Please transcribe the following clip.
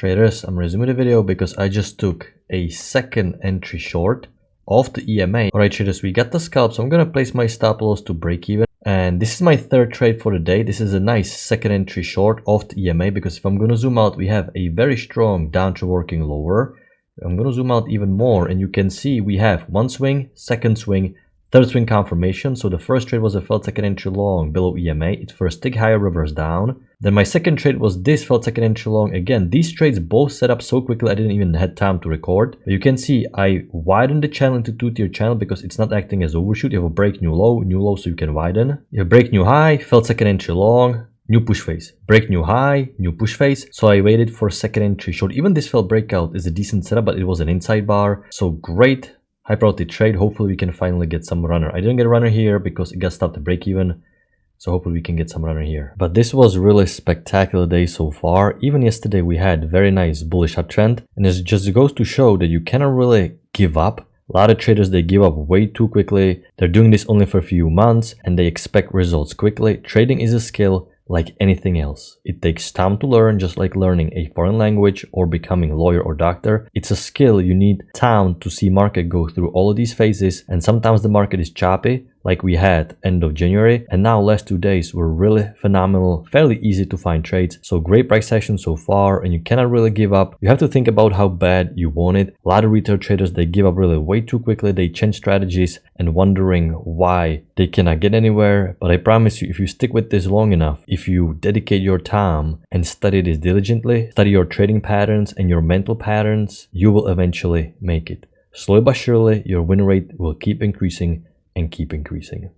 Traders, I'm resuming the video because I just took a second entry short of the EMA. Alright traders, we got the scalp, so I'm gonna place my stop loss to break even. And this is my third trade for the day. This is a nice second entry short of the EMA because if I'm gonna zoom out, we have a very strong downtrend working lower. I'm gonna zoom out even more and you can see we have one swing, second swing, third swing confirmation. So the first trade was a failed second entry long below EMA. It first tick higher, reverse down. Then my second trade was this failed second entry long. Again, these trades both set up so quickly I didn't even have time to record. But you can see I widened the channel into two-tier channel because it's not acting as overshoot. You have a break new low, so you can widen. You have break new high, failed second entry long, new push phase, break new high, new push phase. So I waited for second entry short. Even this failed breakout is a decent setup, but it was an inside bar. So great high probability trade. Hopefully we can finally get some runner. I didn't get a runner here because it got stopped at break even. So hopefully we can get some runner here. But this was really spectacular day so far. Even yesterday we had very nice bullish uptrend. And it just goes to show that you cannot really give up. A lot of traders, they give up way too quickly. They're doing this only for a few months and they expect results quickly. Trading is a skill like anything else. It takes time to learn, just like learning a foreign language or becoming a lawyer or doctor. It's a skill. You need time to see market go through all of these phases, and sometimes the market is choppy like we had end of January, and now last 2 days were really phenomenal, fairly easy to find trades. So great price action so far, and you cannot really give up. You have to think about how bad you want it. A lot of retail traders, they give up really way too quickly. They change strategies and wondering why they cannot get anywhere. But I promise you, if you stick with this long enough, if you dedicate your time and study this diligently, study your trading patterns and your mental patterns, you will eventually make it. Slowly but surely, your win rate will keep increasing and keep increasing.